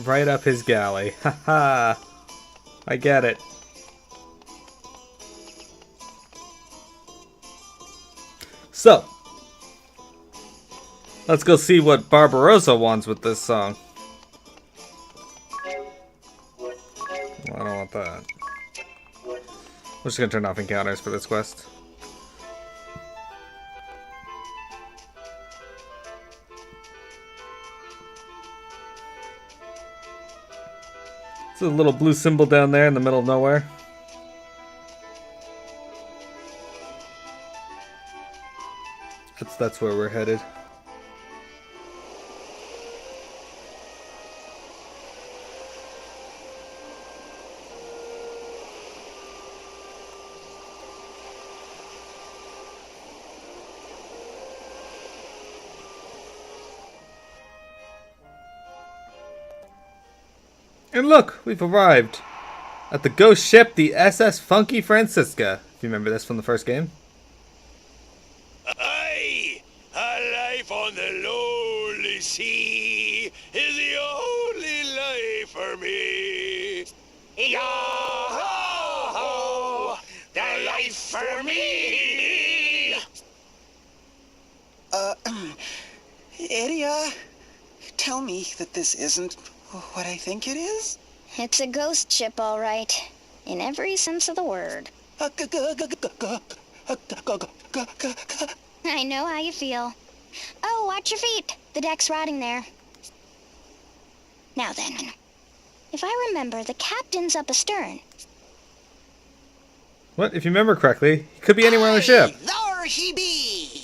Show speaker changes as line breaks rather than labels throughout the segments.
Right up his galley. Haha. I get it. So, let's go see what Barbarossa wants with this song. Well, I don't want that. We're just gonna turn off encounters for this quest. It's a little blue symbol down there in the middle of nowhere. That's where we're headed. And look, we've arrived at the ghost ship, the SS Funky Francisca. If you remember this from the first game.
Aye, a life on the lonely sea is the only life for me. Yo-ho-ho, the life for me.
Idia, tell me that this isn't what I think it is?
It's a ghost ship, all right. In every sense of the word. I know how you feel. Oh, watch your feet. The deck's rotting there. Now then, if I remember, the captain's up astern.
What? If you remember correctly, he could be anywhere on the ship.
There he be!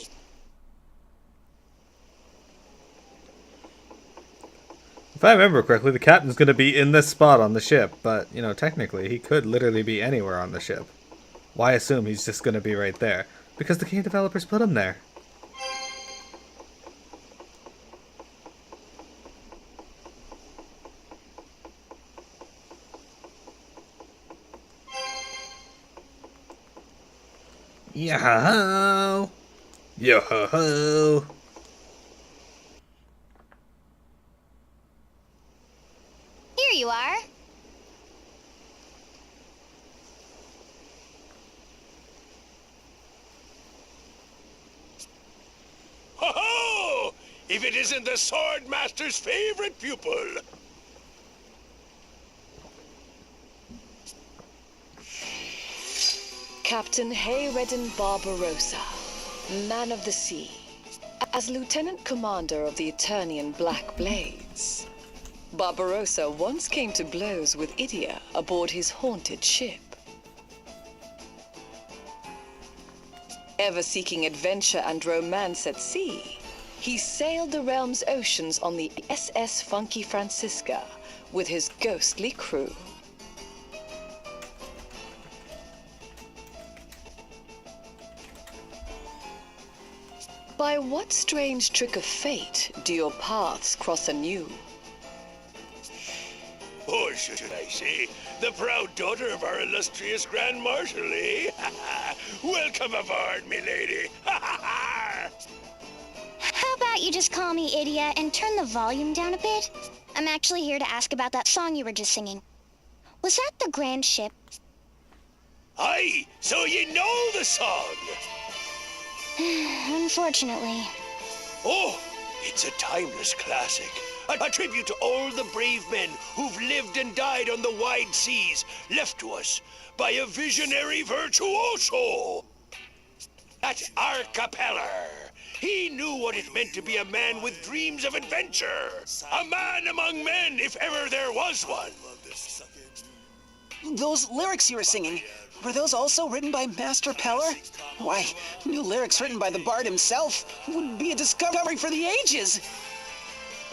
If I remember correctly, the captain's going to be in this spot on the ship, but, you know, technically, he could literally be anywhere on the ship. Why assume he's just going to be right there? Because the game developers put him there. Yo-ho-ho! Yo-ho-ho!
Here you are.
Ho-ho! If it isn't the Sword Master's favorite pupil.
Captain Hayredden Barbarossa, man of the sea, as Lieutenant Commander of the Eternian Black Blades. Barbarossa once came to blows with Idia aboard his haunted ship. Ever seeking adventure and romance at sea, he sailed the realm's oceans on the SS Funky Francisca with his ghostly crew. By what strange trick of fate do your paths cross anew?
Or should I say, the proud daughter of our illustrious Grand Marshal, eh? Welcome aboard, milady.
How about you just call me Idia and turn the volume down a bit? I'm actually here to ask about that song you were just singing. Was that the Grand Ship?
Aye, so you know the song.
Unfortunately.
Oh, it's a timeless classic. A tribute to all the brave men who've lived and died on the wide seas, left to us by a visionary virtuoso. That Rocca Pellar. He knew what it meant to be a man with dreams of adventure. A man among men, if ever there was one.
Those lyrics you were singing, were those also written by Master Pellar? Why, new lyrics written by the bard himself would be a discovery for the ages.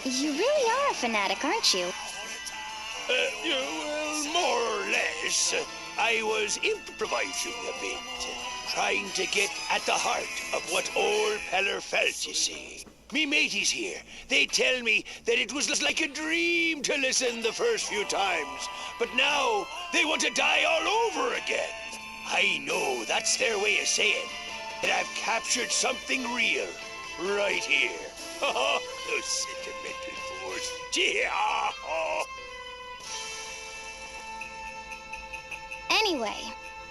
You really are a fanatic, aren't you?
Well, more or less. I was improvising a bit, trying to get at the heart of what old Pellar felt, you see. Me mateys here, they tell me that it was like a dream to listen the first few times, but now they want to die all over again. I know that's their way of saying that I've captured something real right here. Those sentimental fools. Gee,
Anyway,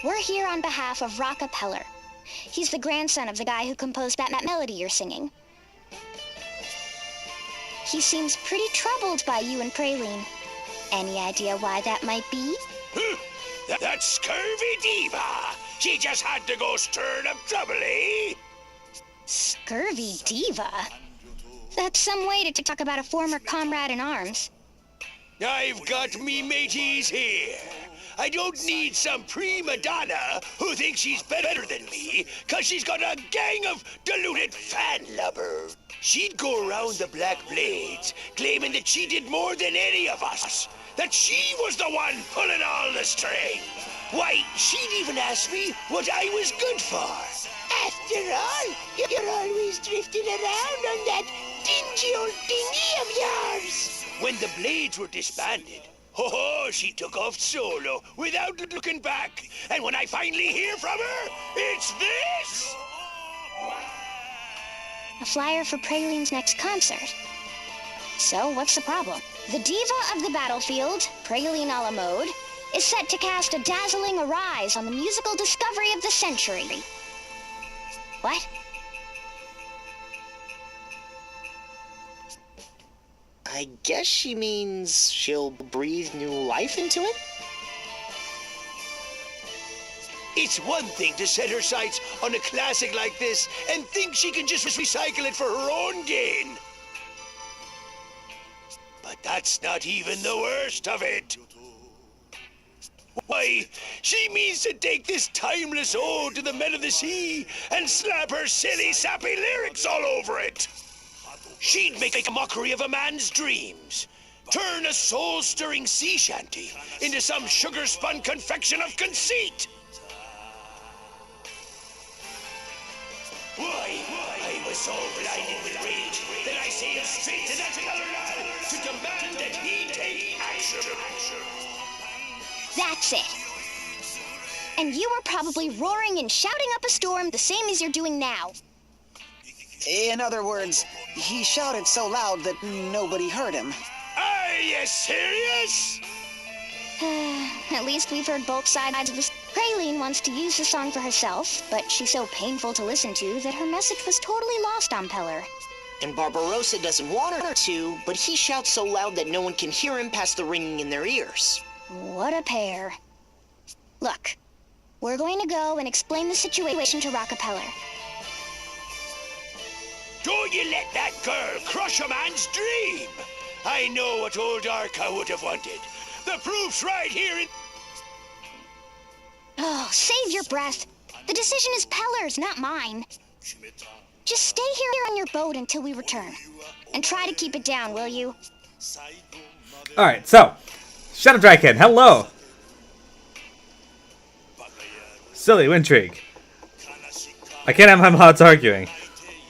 we're here on behalf of Rocca Pellar. He's the grandson of the guy who composed that melody you're singing. He seems pretty troubled by you and Praline. Any idea why that might be?
That scurvy diva! She just had to go stirring up trouble, eh?
Scurvy diva? That's some way to talk about a former comrade in arms.
I've got me mateys here. I don't need some prima donna who thinks she's better than me, 'cause she's got a gang of deluded fan lubbers. She'd go around the Black Blades, claiming that she did more than any of us, that she was the one pulling all the strings. Why, she'd even ask me what I was good for. After all, you're always drifting around on that dingy old dinghy of yours. When the Blades were disbanded, she took off solo without looking back. And when I finally hear from her, it's this!
A flyer for Praline's next concert. So, what's the problem? The diva of the battlefield, Praline a la mode, is set to cast a dazzling arise on the musical discovery of the century. What?
I guess she means she'll breathe new life into it?
It's one thing to set her sights on a classic like this and think she can just recycle it for her own gain. But that's not even the worst of it. Why, she means to take this timeless ode to the men of the sea and slap her silly, sappy lyrics all over it. She'd make a mockery of a man's dreams, turn a soul-stirring sea shanty into some sugar-spun confection of conceit. Why, I was so blinded with rage that I sailed straight to that Pellar lad to demand that he take action.
That's it. And you were probably roaring and shouting up a storm the same as you're doing now.
In other words, he shouted so loud that nobody heard him.
Are you serious?
At least we've heard both sides of this. Praline wants to use the song for herself, but she's so painful to listen to that her message was totally lost on Pellar.
And Barbarossa doesn't want her to, but he shouts so loud that no one can hear him past the ringing in their ears.
What a pair. Look, we're going to go and explain the situation to Rocca Pellar.
Don't you let that girl crush a man's dream! I know what old Arca would have wanted. The proof's right here in...
Oh, save your breath. The decision is Pellar's, not mine. Just stay here on your boat until we return. And try to keep it down, will you?
Alright, so, Shadow Drykin, hello! Silly Wintrigue. I can't have my mods arguing.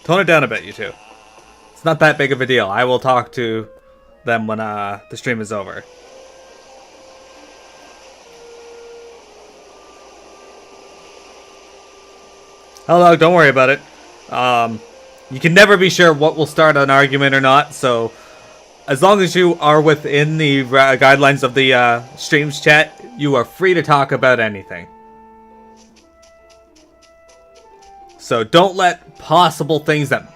Tone it down a bit, you two. It's not that big of a deal. I will talk to them when the stream is over. Hello, don't worry about it. You can never be sure what will start an argument or not, so as long as you are within the guidelines of the streams chat, you are free to talk about anything. So don't let possible things that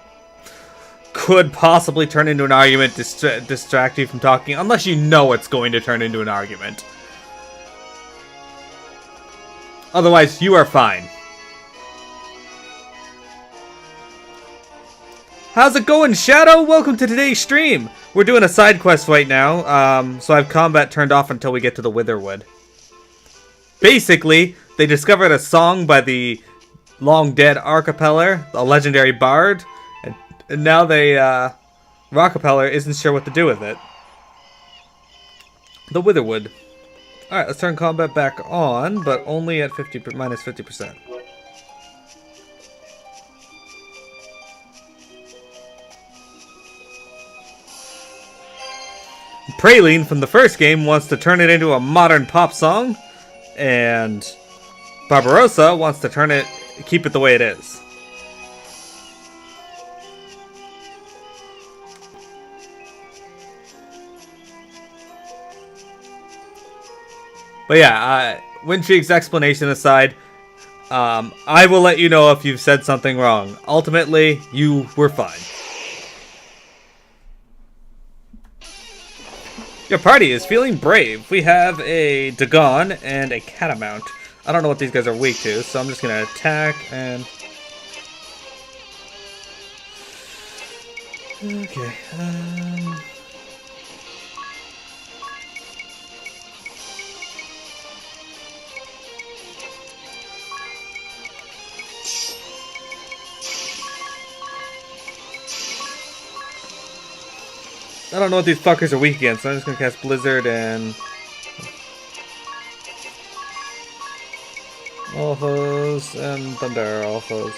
could possibly turn into an argument distract you from talking, unless you know it's going to turn into an argument. Otherwise, you are fine. How's it going, Shadow? Welcome to today's stream. We're doing a side quest right now, so I have combat turned off until we get to the Witherwood. Basically, they discovered a song by the long-dead Rocca Pellar, a legendary bard, and now Rocca Pellar isn't sure what to do with it. The Witherwood. Alright, let's turn combat back on, but only at minus 50%. Praline from the first game wants to turn it into a modern pop song, and Barbarossa wants to keep it the way it is. But yeah, Wintrig's explanation aside, I will let you know if you've said something wrong. Ultimately, you were fine. Your party is feeling brave. We have a Dagon and a Catamount. I don't know what these guys are weak to, so I'm just gonna attack and... Okay, I don't know what these fuckers are weak against, so I'm just gonna cast Blizzard and... Alphas and Thunder Alphas.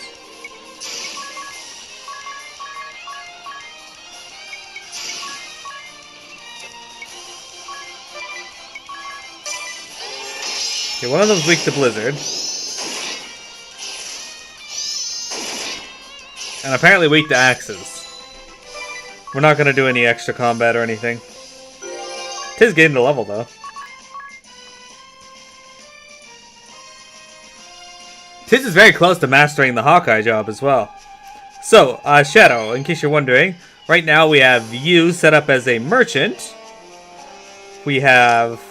Okay, one of them's weak to Blizzard. And apparently weak to Axes. We're not going to do any extra combat or anything. Tis getting the level, though. Tis is very close to mastering the Hawkeye job as well. So, Shadow, in case you're wondering, right now we have you set up as a merchant. We have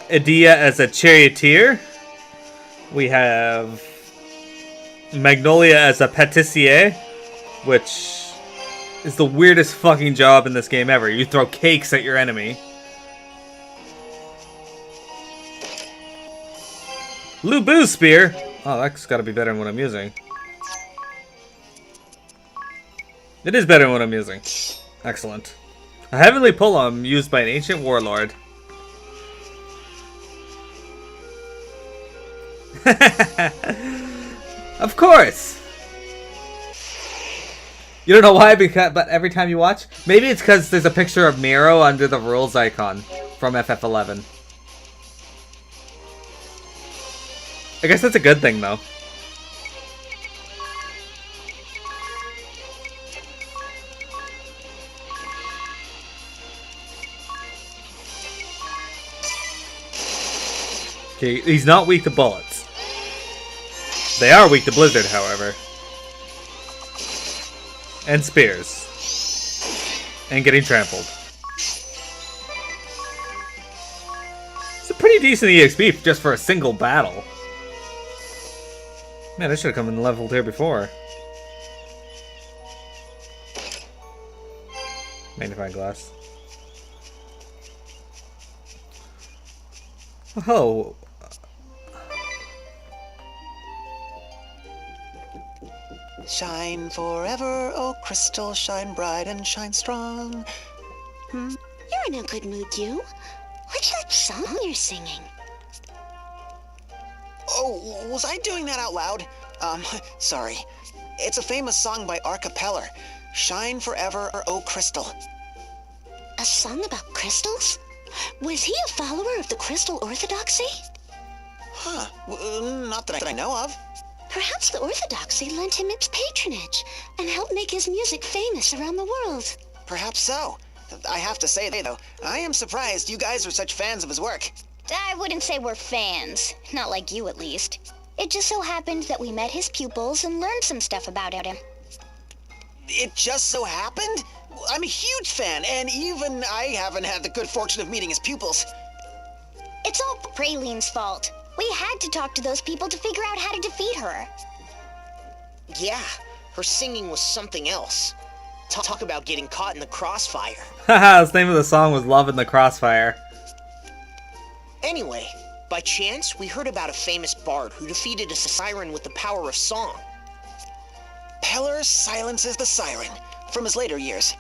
Edea as a charioteer. We have Magnolia as a patissier, which is the weirdest fucking job in this game ever. You throw cakes at your enemy. Lubu Spear! Oh, that's gotta be better than what I'm using. It is better than what I'm using. Excellent. A Heavenly Pullum used by an ancient warlord. Of course! You don't know why, but every time you watch? Maybe it's because there's a picture of Miro under the rules icon from FF11. I guess that's a good thing, though. Okay, he's not weak to bullets. They are weak to Blizzard, however. And spears. And getting trampled. It's a pretty decent EXP just for a single battle. Man, I should have come in leveled here before. Magnifying glass. Oh.
Shine forever, oh crystal, shine bright and shine strong.
You're in a good mood, you. What's that song you're singing?
Oh, was I doing that out loud? Sorry. It's a famous song by Rocca Pellar. Shine forever, oh crystal.
A song about crystals? Was he a follower of the Crystal Orthodoxy?
Huh. Not that I know of.
Perhaps the Orthodoxy lent him its patronage and helped make his music famous around the world.
Perhaps so. I have to say, though, I am surprised you guys are such fans of his work.
I wouldn't say we're fans. Not like you, at least. It just so happened that we met his pupils and learned some stuff about him.
It just so happened? I'm a huge fan, and even I haven't had the good fortune of meeting his pupils.
It's all Praline's fault. We had to talk to those people to figure out how to defeat her.
Yeah, her singing was something else. Talk about getting caught in the crossfire.
Haha, the name of the song was Love in the Crossfire.
Anyway, by chance, we heard about a famous bard who defeated a siren with the power of song.
Pellar silences the siren from his later years.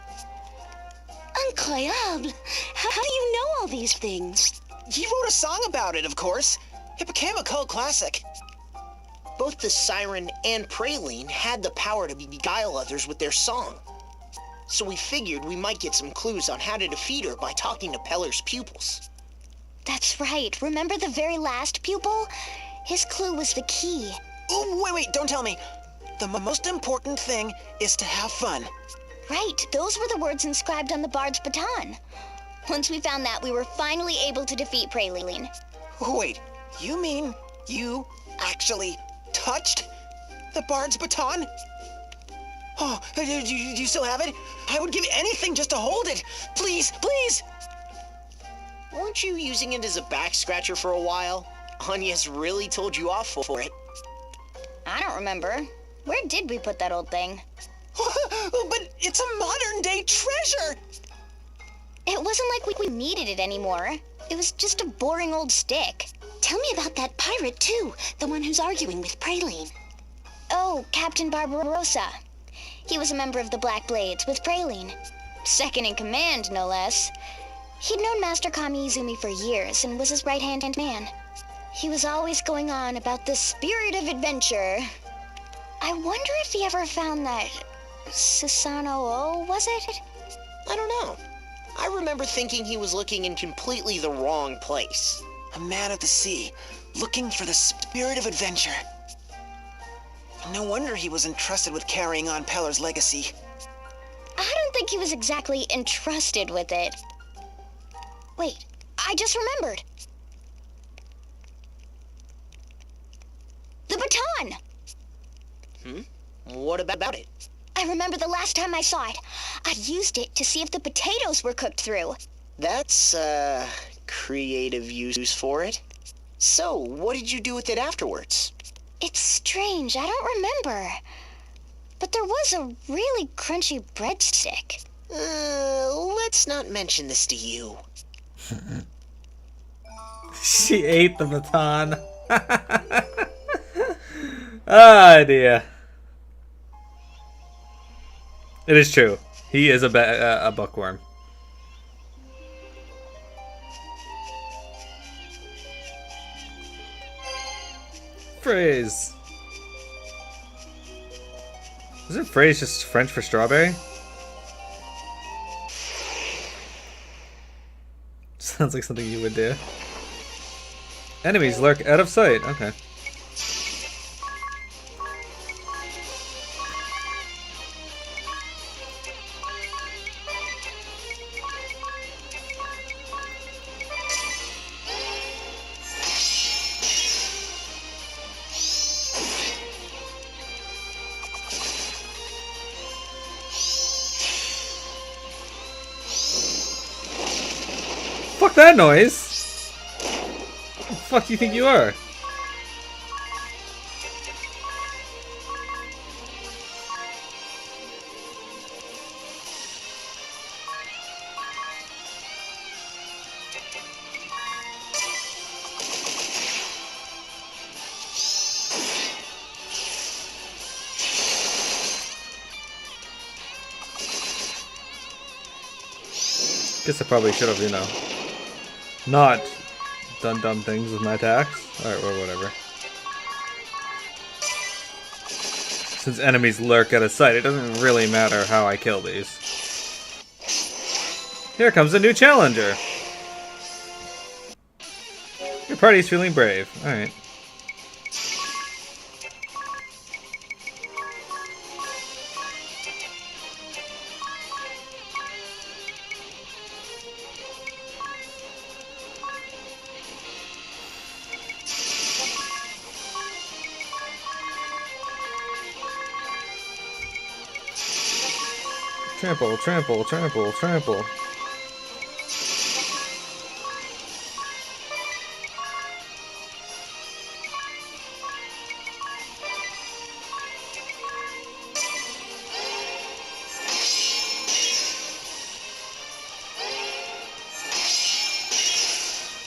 Incroyable! How do you know all these things?
He wrote a song about it, of course. It became a cult classic.
Both the siren and Praline had the power to beguile others with their song. So we figured we might get some clues on how to defeat her by talking to Pellar's pupils.
That's right. Remember the very last pupil? His clue was the key.
Ooh, wait, don't tell me. The most important thing is to have fun.
Right, those were the words inscribed on the bard's baton. Once we found that, we were finally able to defeat Praline.
Wait, You mean you actually touched the bard's baton? Oh, do you still have it? I would give anything just to hold it. Please, please.
Weren't you using it as a back scratcher for a while? Anya's really told you off for it.
I don't remember. Where did we put that old thing?
But it's a modern day treasure.
It wasn't like we needed it anymore. It was just a boring old stick.
Tell me about that pirate, too. The one who's arguing with Praline.
Oh, Captain Barbarossa. He was a member of the Black Blades with Praline. Second in command, no less. He'd known Master Kami Izumi for years and was his right-hand man. He was always going on about the spirit of adventure. I wonder if he ever found that Susanoo, was it?
I don't know. I remember thinking he was looking in completely the wrong place.
A man of the sea, looking for the spirit of adventure. No wonder he was entrusted with carrying on Pellar's legacy.
I don't think he was exactly entrusted with it. Wait, I just remembered. The baton!
What about it?
I remember the last time I saw it. I used it to see if the potatoes were cooked through.
That's, creative use for it. So, what did you do with it afterwards?
It's strange, I don't remember. But there was a really crunchy breadstick.
Let's not mention this to you.
She ate the baton. Ah, dear. It is true. He is a bookworm. Phrase. Isn't phrase just French for strawberry? Sounds like something you would do. Enemies lurk out of sight. Okay. Fuck that noise! What the fuck do you think you are? Guess I probably should have, you know, not done dumb things with my attacks. Alright, or whatever. Since enemies lurk out of sight, it doesn't really matter how I kill these. Here comes a new challenger! Your party's feeling brave. Alright. Trample, trample, trample, trample.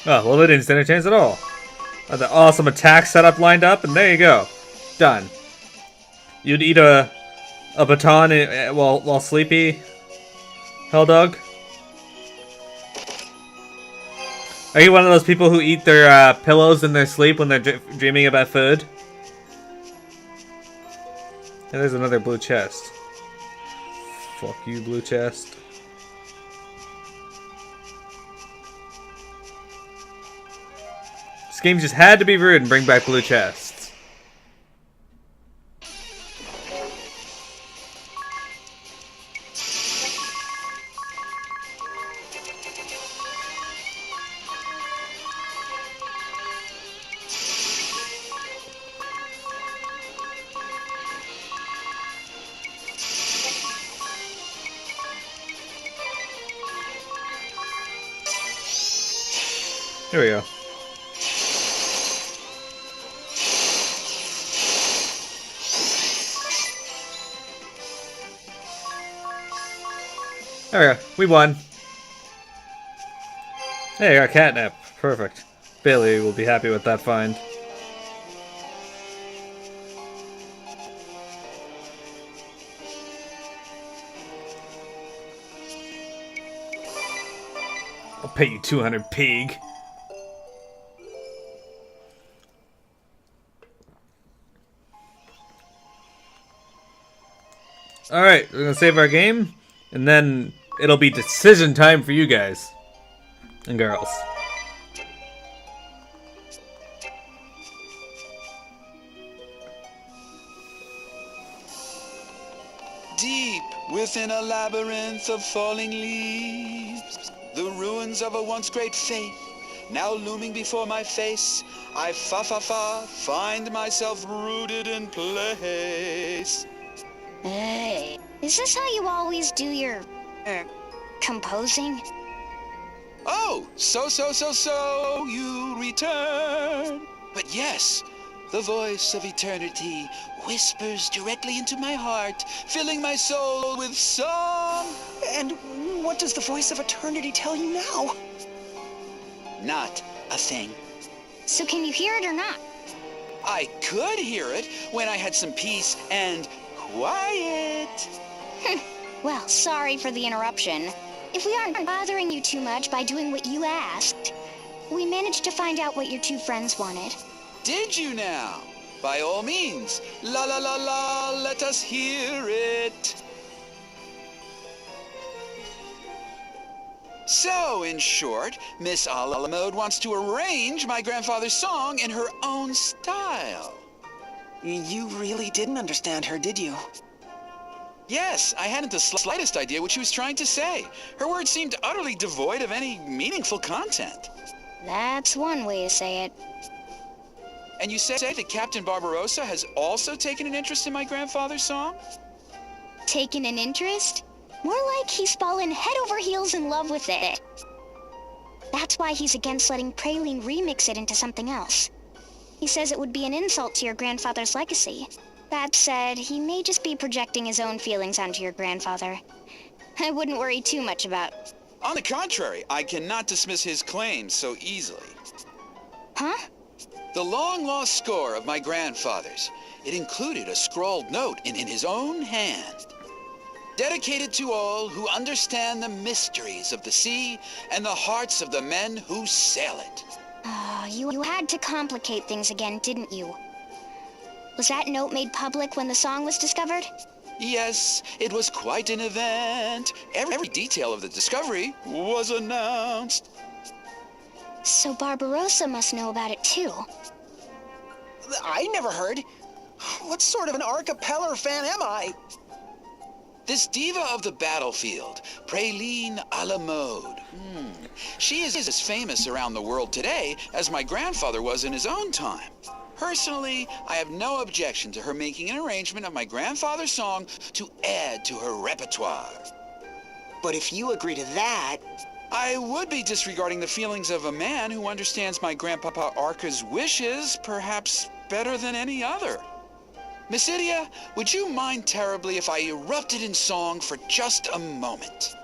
Oh, well, they didn't stand a chance at all. The awesome attack setup lined up, and there you go. Done. You'd eat a baton while sleepy, Hell Dog? Are you one of those people who eat their pillows in their sleep when they're dreaming about food? And there's another blue chest. Fuck you, blue chest. This game just had to be rude and bring back blue chests. Here we go. There we go. We won. Hey, I got catnip. Perfect. Bailey will be happy with that find. I'll pay you 200, pig. Alright, we're gonna save our game, and then it'll be decision time for you guys. And girls.
Deep within a labyrinth of falling leaves, the ruins of a once great faith, now looming before my face, I find myself rooted in place.
Hey, is this how you always do your, composing?
Oh, so you return. But yes, the voice of eternity whispers directly into my heart, filling my soul with song.
And what does the voice of eternity tell you now?
Not a thing.
So can you hear it or not?
I could hear it when I had some peace and quiet.
Well, sorry for the interruption. If we aren't bothering you too much by doing what you asked, we managed to find out what your two friends wanted.
Did you now? By all means, la la la la, let us hear it. So, in short, Miss Alamode wants to arrange my grandfather's song in her own style.
You really didn't understand her, did you?
Yes, I hadn't the slightest idea what she was trying to say. Her words seemed utterly devoid of any meaningful content.
That's one way to say it.
And you say that Captain Barbarossa has also taken an interest in my grandfather's song?
Taken an interest? More like he's fallen head over heels in love with it. That's why he's against letting Praline remix it into something else. He says it would be an insult to your grandfather's legacy. That said, he may just be projecting his own feelings onto your grandfather. I wouldn't worry too much about.
On the contrary, I cannot dismiss his claims so easily.
Huh?
The long-lost score of my grandfather's. It included a scrawled note in his own hand. Dedicated to all who understand the mysteries of the sea and the hearts of the men who sail it.
You had to complicate things again, didn't you? Was that note made public when the song was discovered?
Yes, it was quite an event. Every detail of the discovery was announced.
So Barbarossa must know about it too.
I never heard. What sort of an Rocca Pellar fan am I?
This diva of the battlefield, Praline a la mode. She is as famous around the world today as my grandfather was in his own time. Personally, I have no objection to her making an arrangement of my grandfather's song to add to her repertoire.
But if you agree to that...
I would be disregarding the feelings of a man who understands my grandpapa Arca's wishes perhaps better than any other. Miss Idia, would you mind terribly if I erupted in song for just a moment?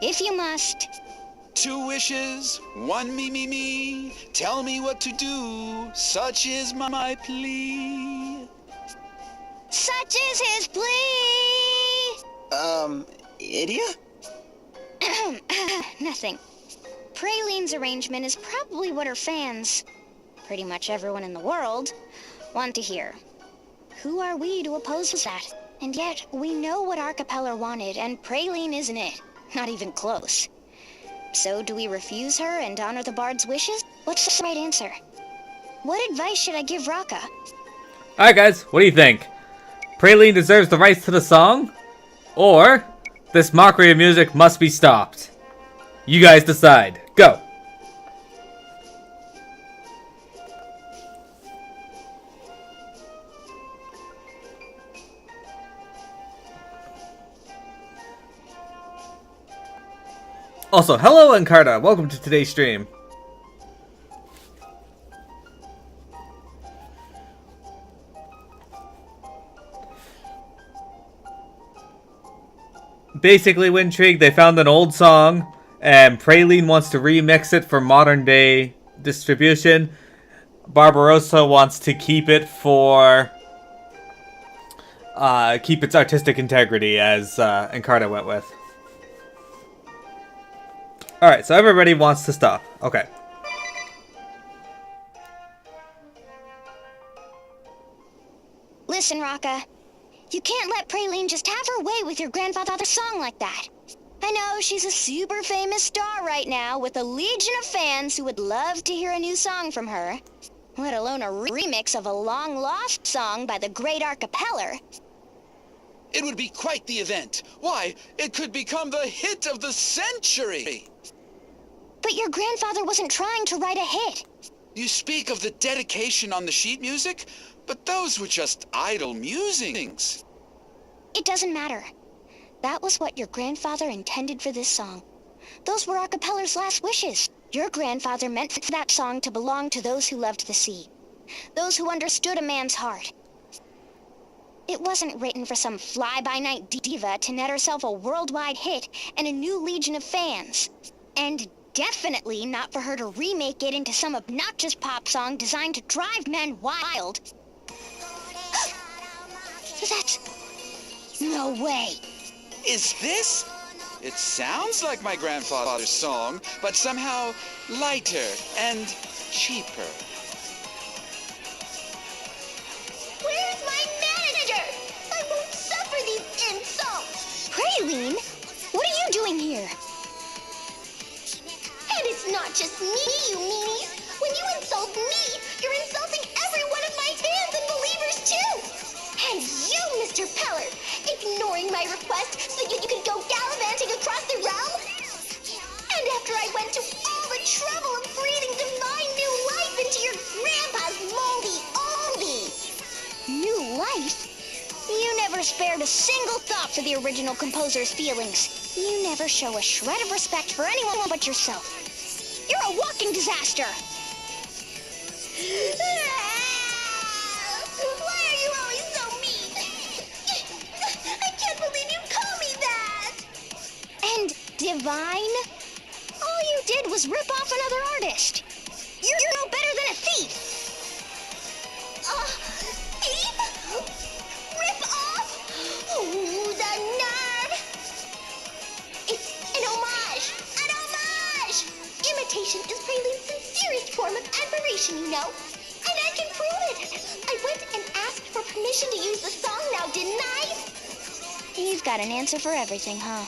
If you must.
2 wishes, 1 me. Tell me what to do, such is my plea.
Such is his plea!
Idia?
Nothing. Praline's arrangement is probably what her fans, pretty much everyone in the world, want to hear. Who are we to oppose that? And yet, we know what Rocca Pellar wanted, and Praline isn't it. Not even close. So, do we refuse her and honor the bard's wishes? What's the right answer? What advice should I give Rocca?
Alright guys, what do you think? Praline deserves the rights to the song? Or, this mockery of music must be stopped? You guys decide. Go! Also, hello Encarta, welcome to today's stream. Basically, Wintrig, they found an old song, and Praline wants to remix it for modern day distribution. Barbarossa wants to keep it for keep its artistic integrity, as Encarta went with. Alright, so everybody wants to stop. Okay.
Listen, Rocca. You can't let Praline just have her way with your grandfather's song like that. I know she's a super famous star right now with a legion of fans who would love to hear a new song from her, let alone a remix of a long-lost song by the great Rocca Pellar.
It would be quite the event. Why, it could become the hit of the century.
But your grandfather wasn't trying to write a hit.
You speak of the dedication on the sheet music, but those were just idle musings.
It doesn't matter. That was what your grandfather intended for this song. Those were Rocca Pellar's last wishes. Your grandfather meant for that song to belong to those who loved the sea. Those who understood a man's heart. It wasn't written for some fly-by-night diva to net herself a worldwide hit and a new legion of fans. And definitely not for her to remake it into some obnoxious pop song designed to drive men wild. That's... no way.
Is this? It sounds like my grandfather's song, but somehow lighter and cheaper.
Where's my manager? I won't suffer these insults.
Praline, what are you doing here?
And it's not just me, you meanies. When you insult me, you're insulting every one of my fans and believers too. And you, Mr. Pellar, ignoring my request so you could go gallivanting across the realm? And after I went to all the trouble of breathing divine new life into your grandpa's moldy oldie.
New life? You never spared a single thought for the original composer's feelings. You never show a shred of respect for anyone but yourself. You're a walking disaster!
Why are you always so mean? I can't believe you call me that!
And divine? All you did was rip off another artist. You're no better than a thief!
Thief? Rip off? Oh, the nerve! It's an homage! An homage! Imitation is Praline's sincerest form of admiration, you know. And I can prove it. I went and asked for permission to use the song now, didn't I?
You've got an answer for everything, huh?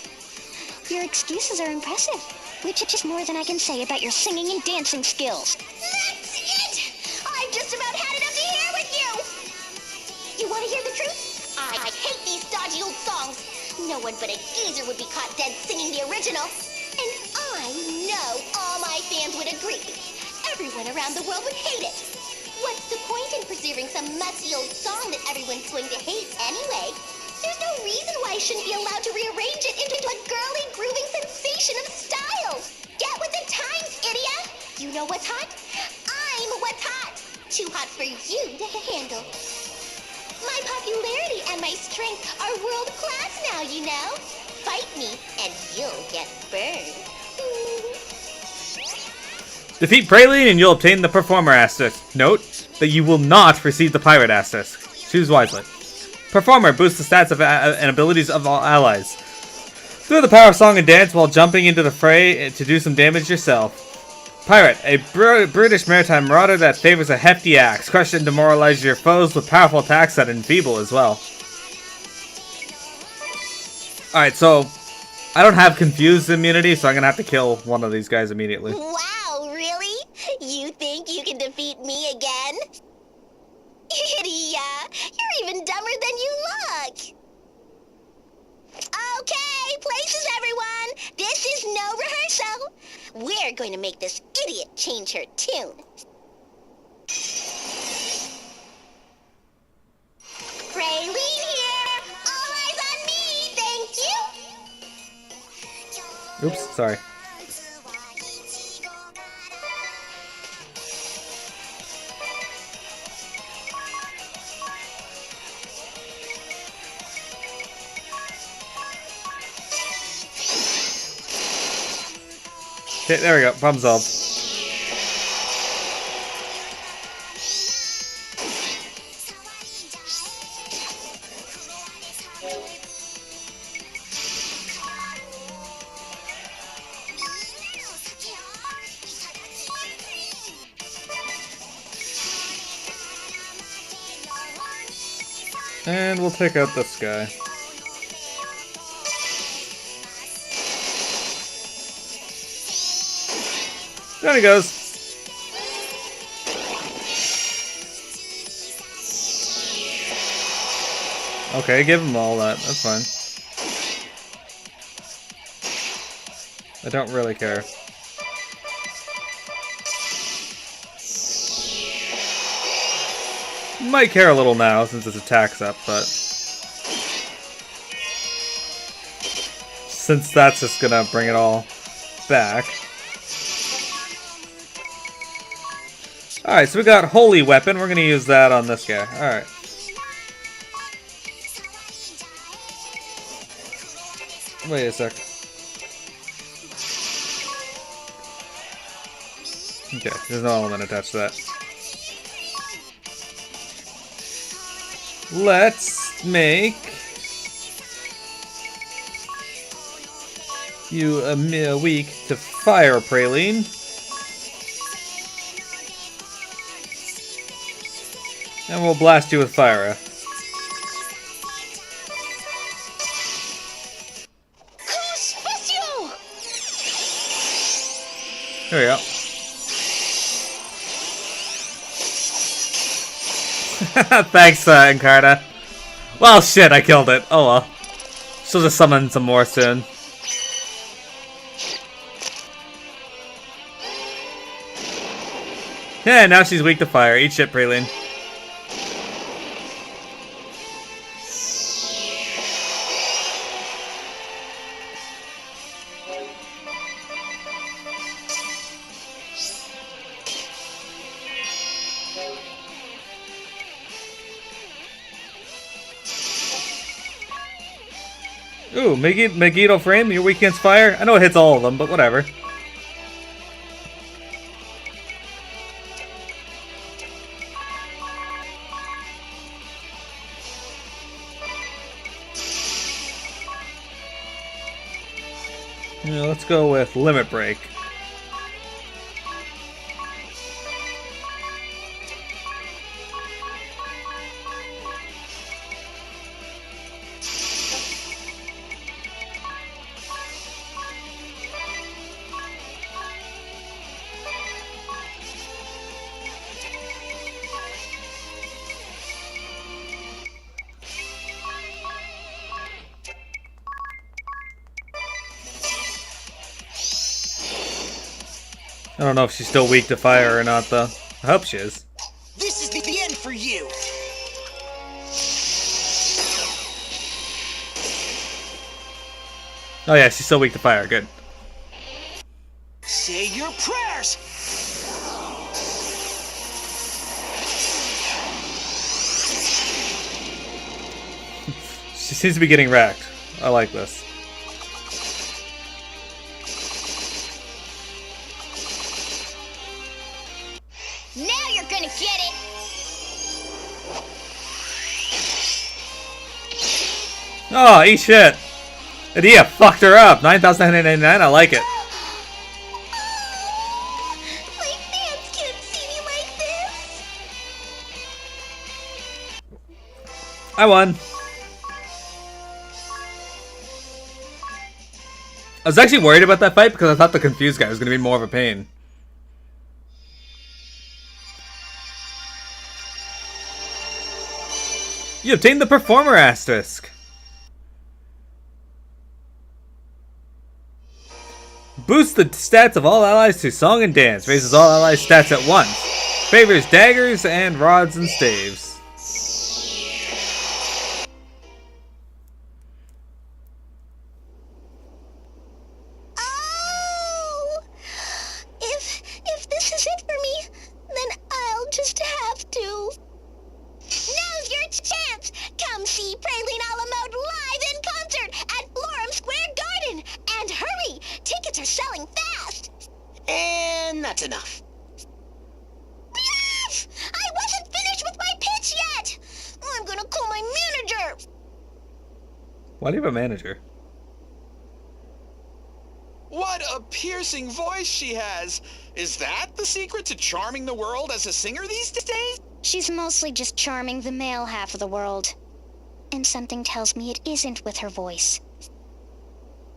Your excuses are impressive, which is more than I can say about your singing and dancing skills.
That's it! I've just about had enough to hear with you! You want to hear the truth? I hate these dodgy old songs. No one but a geezer would be caught dead singing the original. And I know all my fans would agree. Everyone around the world would hate it. What's the point in preserving some messy old song that everyone's going to hate anyway? There's no reason why I shouldn't be allowed to rearrange it into a girly, grooving sensation of style. Get with the times, idiot! You know what's hot? I'm what's hot. Too hot for you to handle. My popularity and my strength are world class now, you know. Fight me and you'll get burned.
Defeat Praline and you'll obtain the Performer asterisk. Note that you will not receive the Pirate asterisk. Choose wisely. Performer boosts the stats of and abilities of all allies. Through the power of song and dance while jumping into the fray to do some damage yourself. Pirate, a brutish maritime marauder that favors a hefty axe. Crush and demoralize your foes with powerful attacks that enfeeble as well. Alright, so I don't have confused immunity, so I'm gonna have to kill one of these guys immediately.
Wow, really? You think you can defeat me again? Yeah, you're even dumber than you look. Okay, places everyone. This is no rehearsal. We're going to make this idiot change her tune. Praline here. All eyes on me, thank you.
Oops, sorry. Okay, there we go. Problem solved. And we'll take out this guy. Down he goes. Okay, give him all that. That's fine. I don't really care. Might care a little now since his attack's up, but since that's just gonna bring it all back. Alright, so we got Holy Weapon. We're gonna use that on this guy. Alright. Wait a sec. Okay, there's no element attached to that. Let's make you weak to fire, Praline. And we'll blast you with fire. There we go. Thanks, Encarta. Well, shit, I killed it. Oh well. She'll just summon some more soon. Yeah, now she's weak to fire. Eat shit, Praline. Ooh, Megiddo Frame, you're weak against fire? I know it hits all of them, but whatever. Yeah, let's go with Limit Break. I don't know if she's still weak to fire or not, though. I hope she is.
This is the end for you.
Oh yeah, she's still weak to fire. Good.
Say your prayers.
She seems to be getting wrecked. I like this.
Now you're gonna get it!
Oh, eat shit! Adia fucked her up! 9,999, I like it.
My fans can't see me like this!
I won. I was actually worried about that fight because I thought the confused guy was going to be more of a pain. You obtained the Performer Asterisk. Boosts the stats of all allies to Song and Dance. Raises all allies' stats at once. Favors daggers and rods and staves.
Oh! If this is it for me, then I'll just have to. Now's your chance! Come see Praline a la Mode live in concert at Florham Square Garden! And hurry! Tickets are selling fast!
And that's enough.
Yes! I wasn't finished with my pitch yet! I'm gonna call my manager!
Why do you have a manager?
What a piercing voice she has! Is that the secret to charming the world as a singer these days?
She's mostly just charming the male half of the world. And something tells me it isn't with her voice.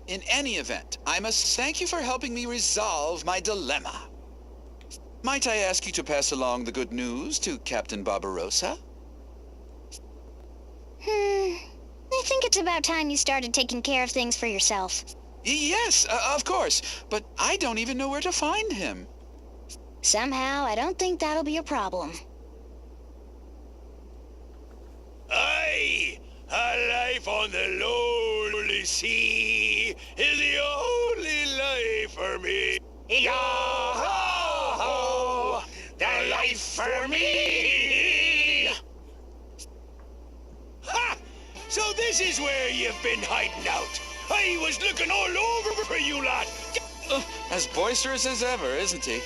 In any event, I must thank you for helping me resolve my dilemma. Might I ask you to pass along the good news to Captain Barbarossa?
I think it's about time you started taking care of things for yourself.
Yes, of course, but I don't even know where to find him.
Somehow, I don't think that'll be a problem.
Aye! A life on the lonely sea is the only life for me. Yo-ho-ho! The life for me! Ha! So this is where you've been hiding out. I was looking all over for you lot.
As boisterous as ever, isn't he?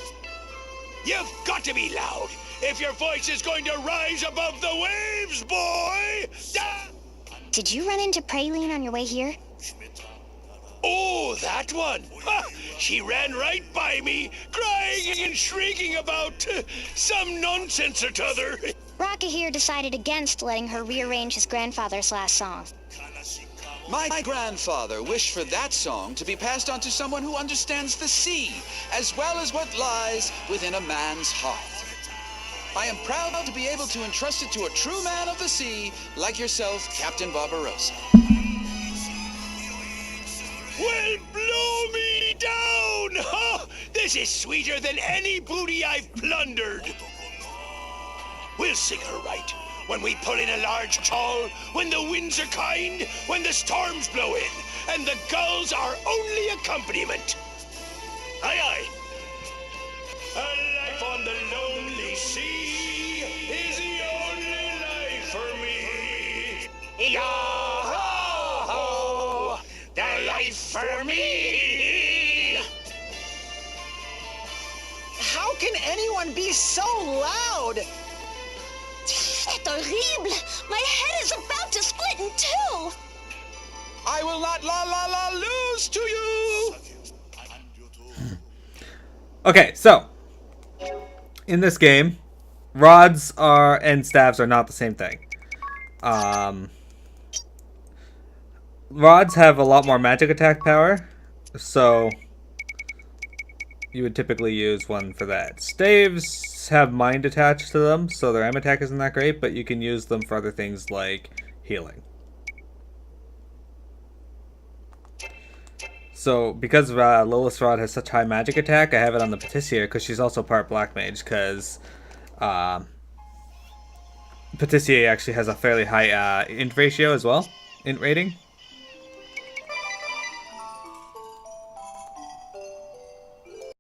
You've got to be loud if your voice is going to rise above the waves, boy! Ah!
Did you run into Praline on your way here?
Oh, that one! Ha! She ran right by me, crying and shrieking about some nonsense or t'other.
Rocca here decided against letting her rearrange his grandfather's last song.
My grandfather wished for that song to be passed on to someone who understands the sea, as well as what lies within a man's heart. I am proud to be able to entrust it to a true man of the sea, like yourself, Captain Barbarossa.
Well, blow me down! Huh? This is sweeter than any booty I've plundered. We'll sing her right. When we pull in a large chawl, when the winds are kind, when the storms blow in, and the gulls are only accompaniment. Aye, aye. A life on the lonely sea is the only life for me. Yo-ho-ho! The life for me!
How can anyone be so loud?
C'est horrible! My head is about to split in two!
I will not lose to you!
Okay, so in this game, rods and staves are not the same thing. Rods have a lot more magic attack power, so you would typically use one for that. Staves have mind attached to them, so their aim attack isn't that great, but you can use them for other things like healing. So, because Lilith's Rod has such high magic attack, I have it on the Patissier, because she's also part Black Mage, because Patissier actually has a fairly high int ratio as well, int rating.